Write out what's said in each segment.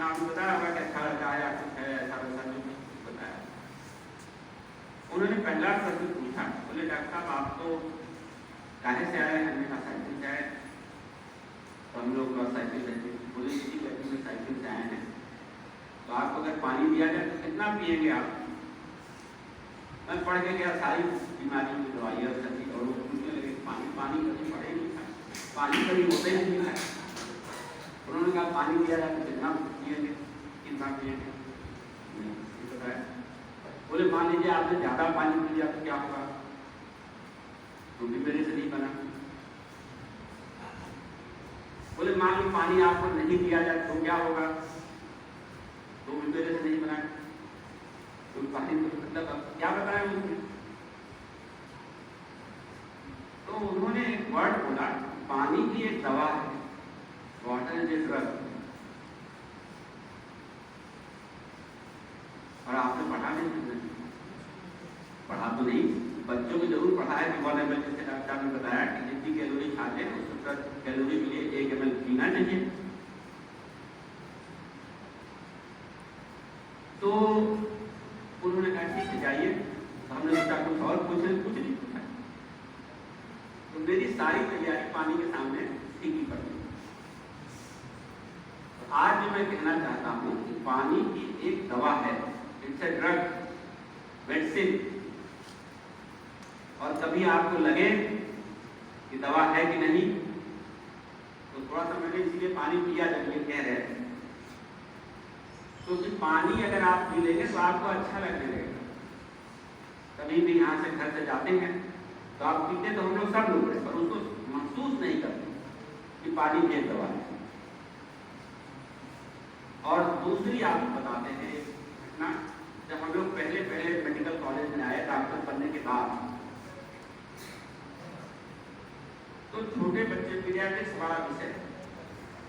आपने बताया होगा कि अच्छा लड़का है या कुछ है ऐसा वैसा जो बताया। उन्होंने पहला प्रश्न पूछा, बोले डॉक्टर साहब आप तो काहे से आए हैं? हमने कहा साइकिल से आए। तो हम लोग साइकिल रहते, बोले इसी गति में साइकिल से आए हैं, तो आपको अगर पानी दिया जाए तो कितना पिएंगे आप? मैं पढ़ के गया सारी बीमारियों की दवाइयाँ सभी, और वो पूछने लगे पानी पानी कभी पढ़े नहीं था, पानी कभी होते नहीं है। उन्होंने कहा पानी दिया जाए तो कितना पिएंगे, कितना पिएंगे? बोले मान लीजिए आपने ज्यादा पानी पी लिया तो क्या होगा? तो भी मेरे से नहीं बना। बोले मान लो पानी आपको नहीं दिया जाए तो क्या होगा? तो भी मेरे से नहीं बना। तो पानी तो मतलब क्या बताया उन्होंने? तो उन्होंने एक वर्ड बोला, पानी की एक दवा है, वाटर इज ए ड्रग। और आपने पढ़ा नहीं? पढ़ा तो नहीं, बच्चों को जरूर पढ़ा है कि 1 ml, जैसे डॉक्टर ने बताया कि जितनी कैलोरी खाते हैं उससे 10 कैलोरी के लिए 1 ml पीना चाहिए। तो उन्होंने कहा ठीक है जाइए। तो हमने सोचा कुछ और पूछे, कुछ नहीं पूछा। तो मेरी सारी तैयारी पानी के सामने फीकी पड़ गई। तो आज जो मैं कहना चाहता हूँ कि पानी की एक दवा है, इट्स ए ड्रग, मेडिसिन। और कभी आपको लगे कि दवा है कि नहीं, तो थोड़ा सा मैंने इसलिए पानी पिया जब ये कह रहे हैं, क्योंकि पानी अगर आप पी लेंगे तो आपको अच्छा लगने लगेगा। कभी भी यहाँ से घर से जाते हैं तो आप पीते, तो हम लोग सब लोग हैं, पर उसको महसूस नहीं करते कि पानी भी एक दवा है। और दूसरी आपको बताते हैं एक घटना, जब हम लोग पहले पहले मेडिकल कॉलेज में आए डॉक्टर बनने के बाद, तो छोटे बच्चे, पीडियाट्रिक्स बड़ा विषय है,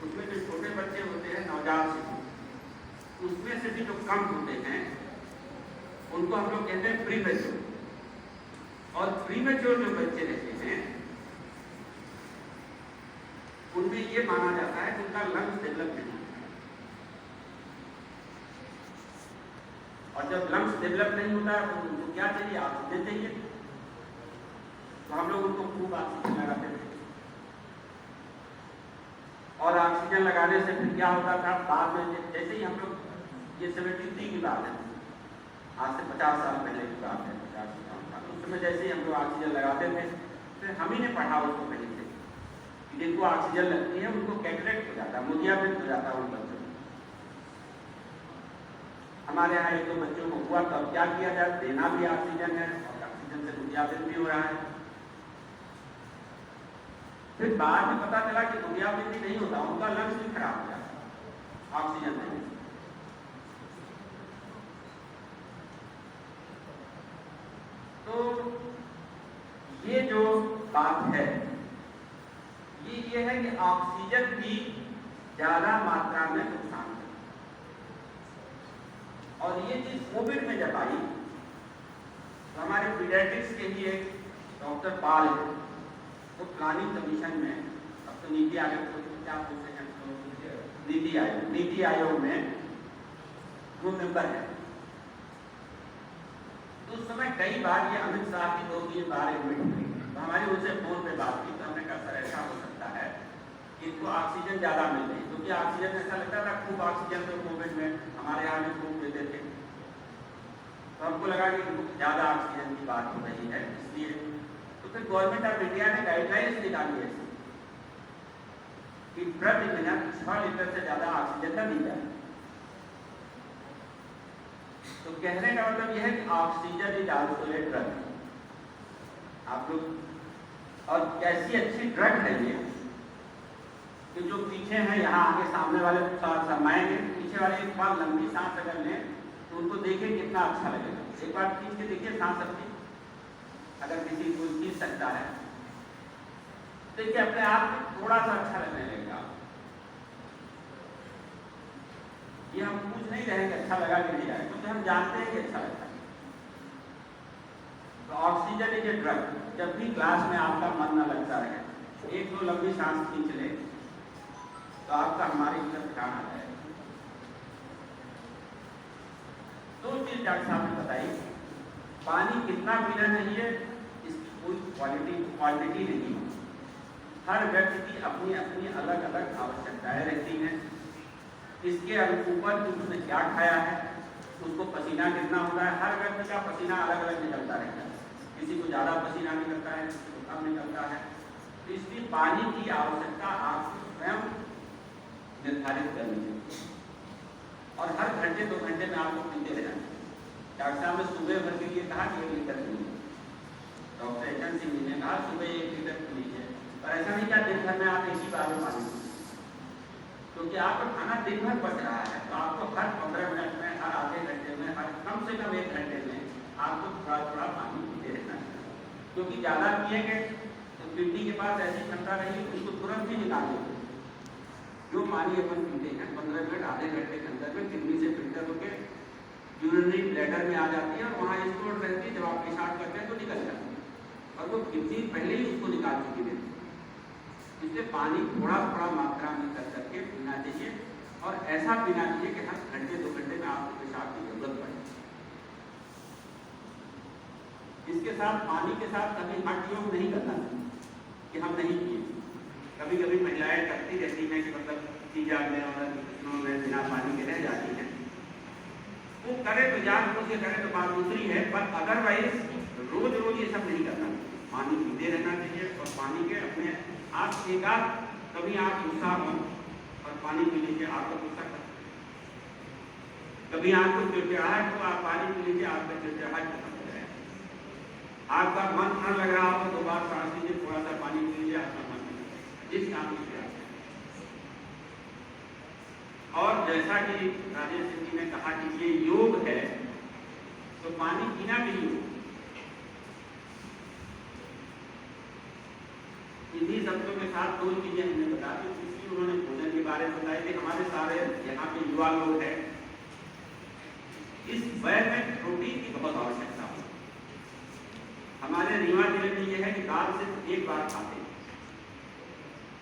उसमें जो छोटे बच्चे होते हैं नवजात शिशु, उसमें से भी जो कम होते हैं उनको हम लोग कहते हैं प्रीमेच्योर। और प्रीमेच्योर जो बच्चे रहते हैं उनमें ये माना जाता है कि उनका लंग्स डेवलप नहीं होता। और जब लंग्स डेवलप नहीं होता है तो उनको क्या चाहिए? ऑक्सीजन चाहिए। तो हम लोग उनको खूब ऑक्सीजन लगाते थे, और ऑक्सीजन लगाने से फिर क्या होता था, बाद में जैसे ही हम लोग, ये 73 की बात है, आज से 50 साल पहले की बात है, 50 साल, उस समय जैसे ही हम लोग ऑक्सीजन लगाते थे, फिर हम ही ने पढ़ा उसको कहीं से कि जिनको ऑक्सीजन लगती है उनको कैटरेक्ट हो जाता है, मोतियाबिंद हो जाता है उन बच्चों को। हमारे यहाँ 1-2 बच्चों को हुआ, तो अब क्या किया जाए? देना भी ऑक्सीजन है और ऑक्सीजन से मोतियाबिंद भी हो रहा है। फिर बाद में पता चला कि मोतियाबिंद भी नहीं होता, उनका लंग्स भी खराब हो जाता ऑक्सीजन नहीं। तो ये जो बात है ये है कि ऑक्सीजन भी ज्यादा मात्रा में नुकसान है। और ये चीज कोविड में जब आई तो हमारे पीडियाट्रिक्स के ही एक डॉक्टर पाल है, वो प्लानिंग कमीशन में, अब तो नीति आयोग को क्या बोलते हैं, नीति आयोग में वो मेंबर है। तो उस समय कई बार ये अमित शाह की 2-3 बार एडमिट हुई, तो हमारी उनसे फोन पे बात की, तो हमने कहा सर ऐसा हो सकता है इनको ऑक्सीजन ज्यादा मिल रही, क्योंकि ऑक्सीजन ऐसा लगता था खूब ऑक्सीजन तो कोविड में हमारे यहाँ भी खूब देते थे। तो हमको लगा कि ज्यादा ऑक्सीजन की बात हो रही है, इसलिए तो फिर गवर्नमेंट ऑफ इंडिया ने गाइडलाइंस निकाली है कि प्रति मिनट 6 लीटर से ज्यादा ऑक्सीजन न दी जाए। तो कहने का मतलब यह है कि oxygen is also a drug. आप लोग, और कैसी अच्छी ड्रग है ये कि जो पीछे हैं, यहाँ आगे सामने वाले शर्माएंगे, पीछे वाले एक बार लंबी सांस अगर लें तो उनको देखें कितना अच्छा लगेगा। एक बार खींच के देखिए सांस अपनी, अगर किसी को खींच सकता है, देखिए अपने आप में थोड़ा सा अच्छा लगने लगेगा। ये हम पूछ नहीं रहे कि अच्छा लगा कि नहीं लगा, क्योंकि हम जानते हैं कि अच्छा लगता है। तो ऑक्सीजन इज ए ड्रग। जब भी क्लास में आपका मन न लगता है, 1-2 लंबी सांस खींच ले तो आपका हमारी तरफ ध्यान आ जाएगा। दो चीज डॉक्टर साहब ने बताई, पानी कितना पीना चाहिए इसकी कोई क्वांटिटी नहीं है। हर व्यक्ति की अपनी अपनी अलग अलग आवश्यकताएं रहती हैं। इसके ऊपर उसने क्या खाया है, उसको पसीना कितना होता है, हर व्यक्ति का पसीना अलग अलग निकलता रहता है। किसी को ज़्यादा पसीना निकलता है, किसी को कम निकलता है। तो इसलिए पानी की आवश्यकता आपको स्वयं निर्धारित करनी चाहिए और हर घंटे 2 घंटे में आपको पीते रहना चाहिए। डॉक्टर साहब ने सुबह भर के लिए कहा कि 1 लीटर पीजिए, डॉक्टर एचएन सिंह जी ने कहा सुबह 1 लीटर पी लीजिए। पर ऐसा नहीं क्या दिन भर में आप एक ही बार में पानी पीजिए, क्योंकि आपका खाना दिन भर बच रहा है। तो आपको हर 15 मिनट में, हर आधे घंटे में, हर कम से कम 1 घंटे में आपको थोड़ा थोड़ा पानी पीते रहना चाहिए। क्योंकि ज़्यादा पिएंगे तो किडनी के पास ऐसी क्षमता रहेगी उसको तुरंत ही निकाल देंगे। जो पानी अपन पीते हैं 15 मिनट आधे घंटे के अंदर में किडनी से फिल्टर होकर यूरिनरी ब्लैडर में आ जाती है और वहाँ स्टोर रहती है। जब आप पेशाब करते हैं तो निकल जाती है और वो किडनी पहले ही उसको निकाल चुकी रहती है। इसलिए पानी थोड़ा थोड़ा मात्रा में कर करके पीना चाहिए और ऐसा पीना चाहिए कि हर घंटे 2 घंटे में आपको पेशाब की जरूरत पड़े। इसके साथ पानी के साथ कभी हठ योग नहीं करना चाहिए कि हम नहीं पिए। कभी कभी महिलाएं करती रहती हैं कि मतलब तीजा में और बिना पानी के रह जाती हैं। वो करे तो जानबूझ के करे तो बात दूसरी है, पर अदरवाइज रोज रोज ये सब नहीं करना। पानी पीते रहना चाहिए और पानी के अपने आप एकाध कभी आप गुस्सा हो और पानी पी लीजिए, आपका गुस्सा खत्म। कभी आपको चिड़चिड़ाहट हो, आप पानी पी लीजिए, आपका चिड़चिड़ाहट खत्म हो जाएगा। आपका मन न लग रहा हो तो 2 बार सांस लीजिए, थोड़ा सा पानी पी लीजिए, आपका मन जिस काम से और जैसा कि राजेश सिंह जी ने कहा कि ये योग है, तो पानी पीना भी योग। इन्हीं शब्दों के साथ 2 चीजें हमने बता दी। इसलिए उन्होंने भोजन के बारे में बताया कि हमारे सारे यहाँ पे युवा लोग हैं, इस वय में प्रोटीन की बहुत आवश्यकता है। हमारे रीवा जिले में यह है कि दाल सिर्फ 1 बार खाते हैं।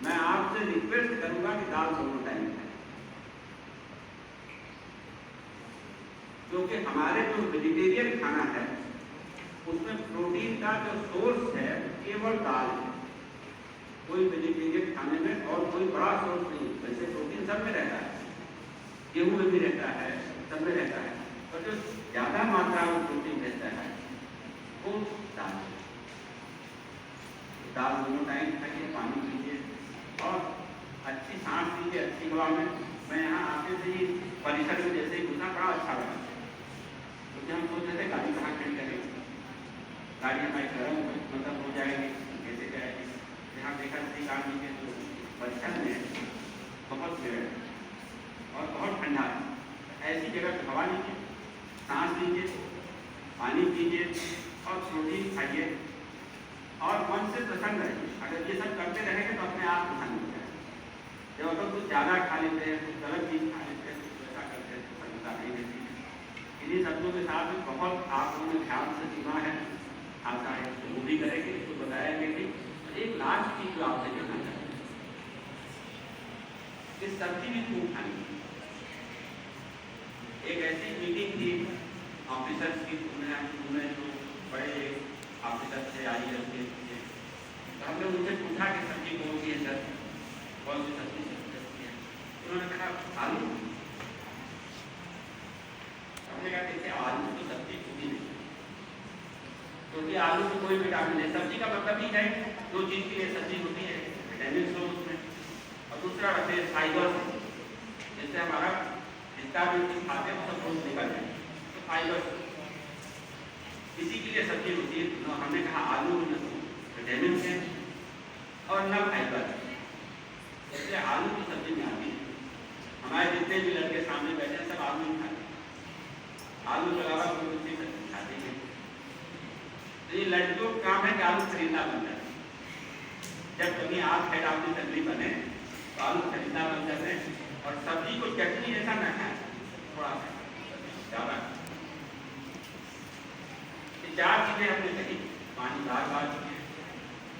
मैं आपसे रिक्वेस्ट करूंगा कि दाल दोनों टाइम खाएं, क्योंकि हमारे जो वेजिटेरियन खाना है उसमें प्रोटीन का जो सोर्स है केवल दाल है। कोई वेजिटेरियन खाने में और कोई बड़ा सोर्स नहीं। वैसे प्रोटीन सब में रहता है, गेहूं में भी रहता है, सब में रहता है, और जो ज्यादा मात्रा में प्रोटीन रहता है वो दाल है। दाल दोनों टाइम खाइए, पानी पीजिए और अच्छी सांस लीजिए अच्छी हवा में। मैं यहाँ आते से ही परिसर में जैसे ही घुसा बड़ा अच्छा लगा, क्योंकि हम सोच रहे थे गाड़ी कहाँ खड़ी करेंगे, गाड़ी हमारी गर्म मतलब हो जाएगी, कैसे जाएगी। यहाँ देखा ठीक आदमी के जो परिसर में बहुत पेड़ और बहुत ठंडा है, ऐसी जगह पर हवा लीजिए, सांस लीजिए, पानी पीजिए और प्रोटीन खाइए और मन से प्रसन्न रहिए। अगर ये सब करते रहेंगे तो अपने आप प्रसन्न हो जाएगा। जब अपन कुछ ज़्यादा खा लेते हैं, कुछ गलत चीज़ खा लेते हैं, कुछ ऐसा करते हैं तो प्रसन्नता नहीं रहती है। इन्हीं शब्दों के साथ में बहुत आप लोगों ने ध्यान से सुना है, आशा है वो भी करेंगे, इसको बताएंगे कि एक लास्ट चीज जो आपसे कहना चाहते हैं, इस सब्जी भी खूब खानी। एक ऐसी मीटिंग थी ऑफिसर्स की, उन्होंने जो बड़े ऑफिसर से आई है उसके, तो हमने उनसे पूछा कि सब्जी कौन सी है सर, कौन सी सब्जी है। उन्होंने कहा आलू। हमने कहा देखिए आलू तो सब्जी होती नहीं, क्योंकि आलू में कोई विटामिन है। सब्जी का मतलब ही है दो चीज के लिए सब्जी होती है, विटामिन सोर्स में और दूसरा रखते हैं फाइबर, जिससे हमारा जितना भी चीज खाते हैं सब रोज निकल जाए, तो फाइबर इसी के लिए सब्जी होती है। तो हमने कहा आलू में विटामिन है और न फाइबर, इसलिए आलू की सब्जी में आती है। हमारे जितने भी लड़के सामने बैठे हैं सब आलू ही खाते हैं, आलू के अलावा कोई दूसरी सब्जी खाते हैं। तो ये लड़कियों का काम है कि आलू खरीदना बनता है। जब कभी आप हेड ऑफ द फैमिली बने तो आलू खरीदना बन जाते हैं और सब्जी को चटनी ऐसा ना खाए, थोड़ा ज़्यादा। 4 चीज़ें हमने कही, पानी बार पीए,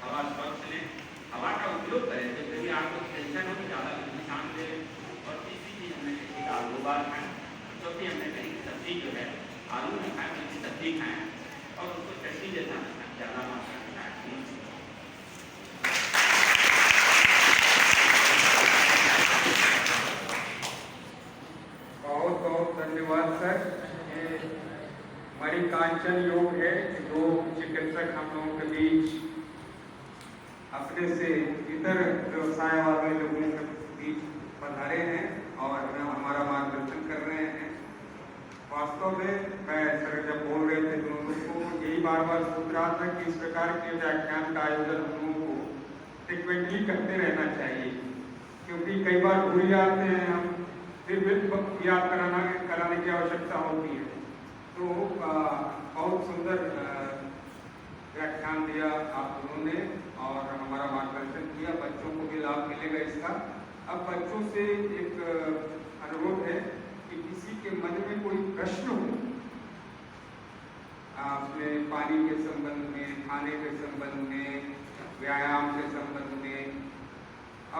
हवा स्वच्छ लें, हवा का उपयोग करें, जब कभी आपको टेंशन हो तो ज़्यादा लंबी सांस लें, और तीसरी चीज़ हमने कही दाल 2 बार खाएं, चौथी हमने कही सब्जी जो है आलू नहीं खाएं, उसकी सब्जी खाएं और उसको चटनी जैसा ज़्यादा मात्रा में खाएं। बहुत बहुत धन्यवाद सर। ये मणिकांचन योग है, जो चिकित्सक हम लोगों के बीच अपने से इतर व्यवसाय वाले लोगों के बीच पधारे हैं और हमारा मार्गदर्शन कर रहे हैं। वास्तव में मैं सर जब बोल रहे थे तो उनको यही बार बार सोच रहा था कि इस प्रकार के व्याख्यान का आयोजन हम लोगों को फ्रिक्वेंटली करते रहना चाहिए, क्योंकि कई बार भूल जाते हैं हम, फिर याद कराने की आवश्यकता होती है। तो बहुत सुंदर व्याख्यान दिया आप लोगों ने और हमारा मार्गदर्शन किया। बच्चों को भी लाभ मिलेगा इसका। अब बच्चों से एक अनुरोध है कि किसी के मन में कोई प्रश्न हो, आपने पानी के संबंध में, खाने के संबंध में, व्यायाम के संबंध में,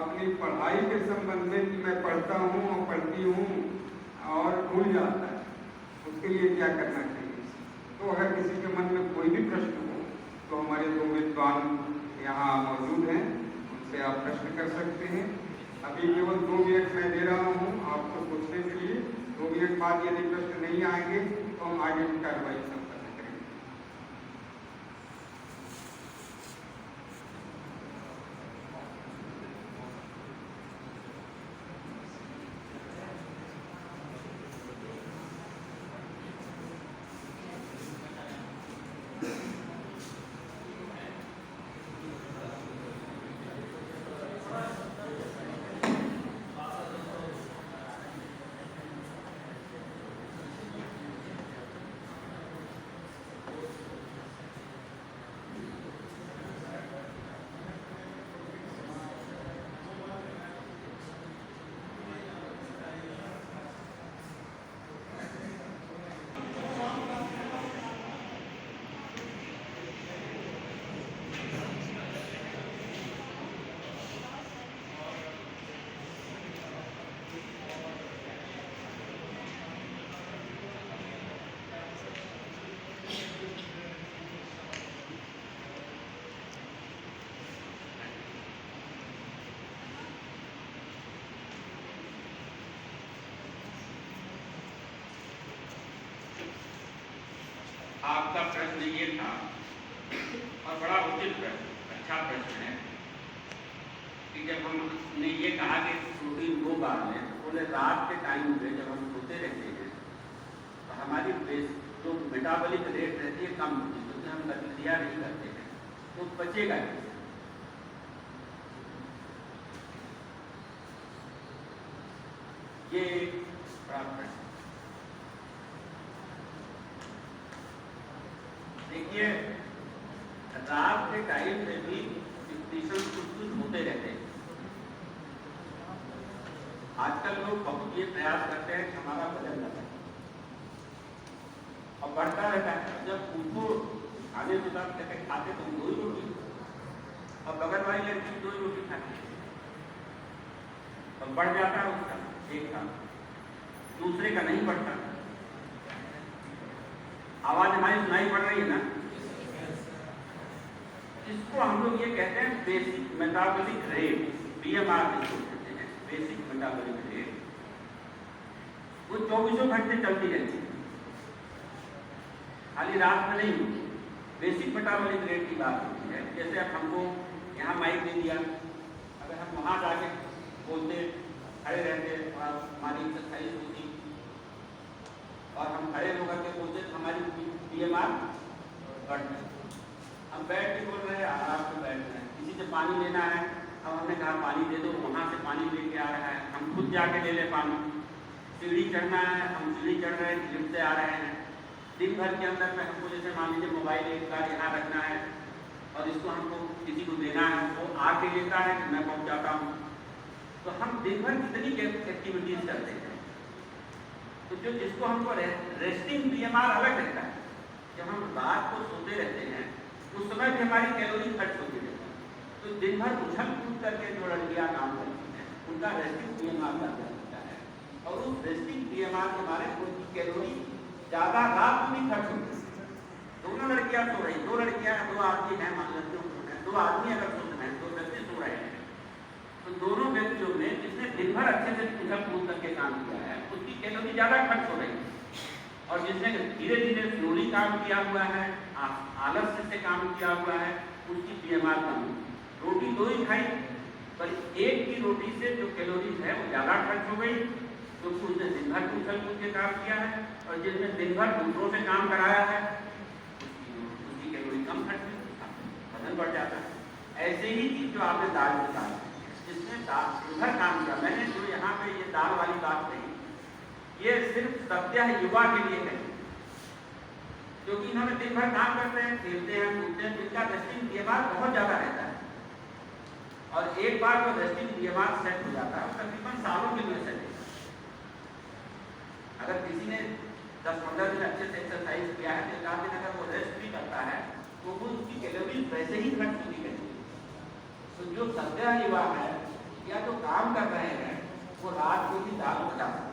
अपनी पढ़ाई के संबंध में कि मैं पढ़ता हूँ और पढ़ती हूँ और भूल जाता है, उसके लिए क्या करना चाहिए। तो अगर किसी के मन में कोई भी प्रश्न हो तो हमारे दो विद्वान यहाँ मौजूद हैं, उनसे आप प्रश्न कर सकते हैं। अभी केवल 2 मिनट मैं दे रहा हूँ आपको पूछने के लिए। 2 मिनट बाद यदि प्रश्न नहीं आएंगे तो हम आगे की कार्रवाई संपन्न करेंगे। आपका प्रश्न ये था और बड़ा उचित प्रश्न, अच्छा प्रश्न है कि जब हमने ये कहा कि प्रोटीन 2 बार लें, तो बोले रात के टाइम पे जब हम सोते रहते हैं तो हमारी जो मेटाबॉलिक रेट रहती है कम होती है, क्योंकि हम गतिविधियाँ नहीं करते हैं, तो बचेगा कैसे। ये बड़ा प्रश्न। देखिए, रात के टाइम में भी डिप्रेशन कुछ होते रहते हैं। आजकल लोग बहुत ये प्रयास करते हैं कि हमारा वजन बढ़े और बढ़ता रहता है। जब उनको खाने के बाद कहते खाते तो 2 ही रोटी और बगल वाली लड़की 2 ही रोटी खाती है और बढ़ जाता है उसका एक का, दूसरे का नहीं बढ़ता। आवाज हमारी सुनाई पड़ रही है ना। इसको हम लोग ये कहते हैं बेसिक मेटाबॉलिक रेट, BMR जिसको कहते हैं, बेसिक मेटाबॉलिक रेट। वो 24 घंटे चलती रहती है, खाली रात में नहीं। बेसिक मेटाबॉलिक रेट की बात होती है। जैसे अब हमको यहाँ माइक दे दिया, अगर हम वहाँ जाके बोलते, खड़े रहते और हमारी एक्सरसाइज होती और हम खड़े होकर के बोलते तो हमारी BMR बढ़ती। हम बैठ के बोल रहे हैं, आराम से बैठ रहे हैं। किसी से पानी लेना है, अब हमने कहा पानी दे दो, वहाँ से पानी लेके आ रहा है, हम खुद जाके ले ले पानी। सीढ़ी चढ़ना है, हम सीढ़ी चढ़ रहे हैं, लिफ्ट से आ रहे हैं। दिन भर के अंदर में हमको जैसे मान लीजिए मोबाइल एक बार यहाँ रखना है और इसको हमको किसी को देना है, वो आके लेता है कि मैं पहुँचाता हूँ। तो हम दिन भर कितनी एक्टिविटीज करते हैं। तो जो जिसको हमको रेस्टिंग BMR अलग रहता है। जब हम रात को सोते रहते हैं उस समय भी हमारी कैलोरी खर्च होती रहती है। तो दिन भर उछल कूद करके जो लड़कियाँ काम करती हैं उनका रेस्टिंग BMR ज़्यादा होता है और उस रेस्टिंग BMR के बारे में उनकी कैलोरी ज्यादा रात में भी खर्च होती है। दोनों लड़कियां सो रही, दो लड़कियां, दो आदमी हैं, मान लेते हैं, दो आदमी अगर सो रहे हैं, दो व्यक्ति सो रहे हैं, तो दोनों व्यक्तियों में जिसने दिन भर अच्छे से उछल कूद करके काम किया है उसकी कैलोरी ज्यादा खर्च हो रही है, और जिसने धीरे धीरे स्लोली काम किया हुआ है, आलस्य से काम किया हुआ है, उसकी बीएमआर कम। रोटी दो ही खाई, पर एक की रोटी से जो कैलोरीज है वो ज्यादा खर्च हो गई, क्योंकि उसने दिन भर उछल कूद के काम किया है, और जिसने दिन भर दूसरों से काम कराया है उसकी कैलोरी कम खर्च हुई, वजन बढ़ जाता है। ऐसे ही चीज जो आपने दाल बताई, जिसने दिन भर काम किया, मैंने जो यहाँ पे ये दाल वाली बात कही, ये सिर्फ सत्य युवा के लिए है, क्योंकि इन्होंने दिन भर काम करते हैं, खेलते हैं, कूदते हैं, जिनका रेस्टिंग बीएमआर बहुत ज्यादा रहता है, और एक बार वो रेस्टिंग बीएमआर सेट हो जाता है तकरीबन सालों के लिए सेट। अगर किसी ने 10-15 दिन अच्छे से एक्सरसाइज किया है, 4 दिन अगर वो रेस्ट भी करता है, तो वो उसकी कैलोरी वैसे ही खर्च होती है। तो जो सत्य युवा है या जो काम कर रहे हैं, वो रात को ही दाल बचा सकते।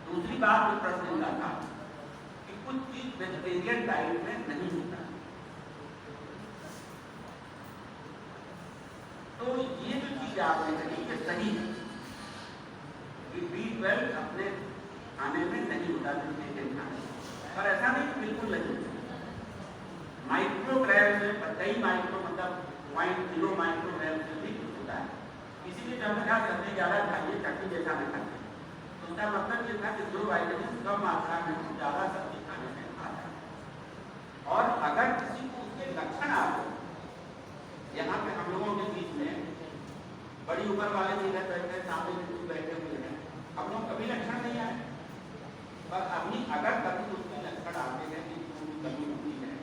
दूसरी बात जो प्रश्न का था कि कुछ चीज वेजिटेरियन डाइट में नहीं होता, तो ये जो चीज आपने कही ये सही है कि B12 अपने खाने में नहीं होता वेजिटेरियन खाने, पर ऐसा नहीं कि बिल्कुल नहीं होता। माइक्रोग्राम में कई माइक्रो मतलब 0.0 माइक्रोग्राम से भी कुछ होता है, इसीलिए जब मैं कहा सब्जी ज्यादा खाइए चटनी जैसा नहीं खाते, उसका मतलब ये था कि जो वाइटामिन कम मात्रा में ज्यादा सब्जी खाने से आता है। और अगर किसी को उसके लक्षण आ गए, यहाँ पे हम लोगों के बीच में बड़ी उम्र वाले भी बैठे हैं, सामने भी बैठे हुए हैं, हम लोग कभी लक्षण नहीं आए, पर अभी अगर कभी उसके लक्षण आते हैं कि कमी होती है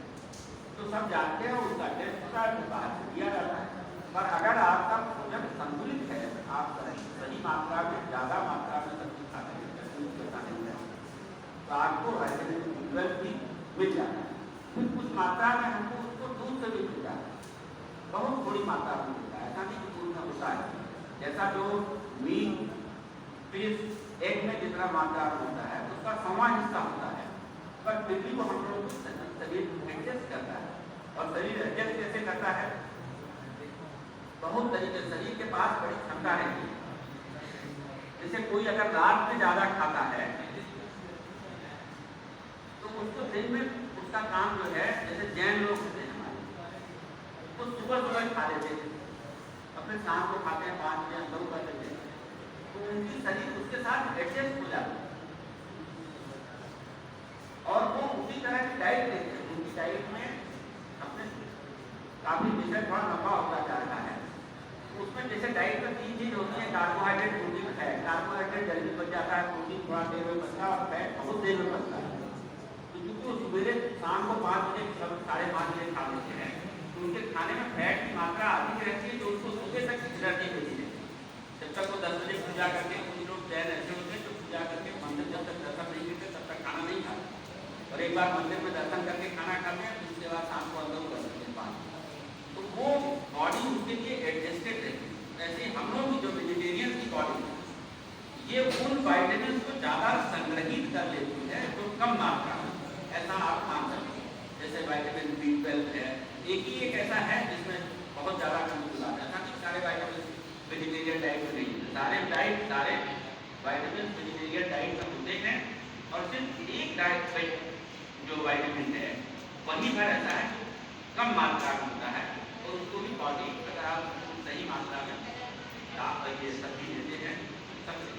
तो सब जानते हैं, उसका टेस्ट बाहर से दिया जाता है। पर अगर आपका भोजन संतुलित है, आप सही मात्रा में ज्यादा मात्रा में सब्जी खाते हैं, तो आपको वाइटामिन B12 भी मिल जाता है। फिर कुछ मात्रा में हमको उसको दूध से भी मिल जाता है, बहुत थोड़ी मात्रा में मिलता है, ऐसा नहीं कि दूध में होता है। जैसा जो मीट, फिश, एग में जितना मात्रा में होता है उसका 1/4 हिस्सा होता है, पर फिर भी वो हम लोग शरीर एडजस्ट करता है। और शरीर एडजस्ट कैसे करता है? बहुत तरीके, शरीर के पास बड़ी क्षमता रहती है। जैसे कोई अगर रात में ज्यादा खाता है तो उसको दिन में उसका काम जो है, जैसे जैन लोग होते हैं हमारे, वो सुबह खा लेते हैं, अपने शाम को खाते हैं 5 बजे 9 बजे, तो उनकी शरीर उसके साथ एडजस्ट हो जाता है और वो उसी तरह की डाइट लेते हैं। उनकी डाइट में अपने काफी विषय थोड़ा लंबा होता जा रहा है, तो उसमें जैसे डाइट में 3 चीज होती है, कार्बोहाइड्रेट, प्रोटीन, फैट। कार्बोहाइड्रेट जल्दी बच जाता है, प्रोटीन थोड़ा देर में बनता है, और फैट बहुत देर में बनता है। तो क्योंकि वो सवेरे शाम को 5 बजे 5:30 बजे खा लेते हैं, तो उनके खाने में फैट की मात्रा अधिक रहती है, जो उसको सुबह तक एनर्जी देती है। जब तक वो 10 बजे पूजा करके, कुछ लोग जैन ऐसे होते हैं जो पूजा करके मंदिर जब तक दर्शन नहीं करते तब तक खाना नहीं खाते, और एक बार मंदिर में दर्शन करके खाना खाते हैं, उसके बाद शाम को अंदर कर सकते हैं 5। तो वो बॉडी उसके लिए एडजस्टेड रहती है। ऐसे हम लोग की जो वेजिटेरियन की बॉडी है, ये उन वाइटामिन को ज्यादा संग्रहित कर लेती है जो कम मात्रा में, ऐसा आप मान सकते हैं। जैसे वाइटामिन B12 है, एक ऐसा है जिसमें बहुत ज्यादा कमी लाता है, ताकि सारे वाइटामिन वेजिटेरियन डाइट में नहीं, सारे वाइटामिन वेजिटेरियन डाइट में होते हैं, और सिर्फ एक डाइट में जो वाइटामिन है वही पर ऐसा है जो कम मात्रा में होता है, और उसको भी बॉडी अगर आप सही मात्रा में ये सब्जी लेते हैं सबसे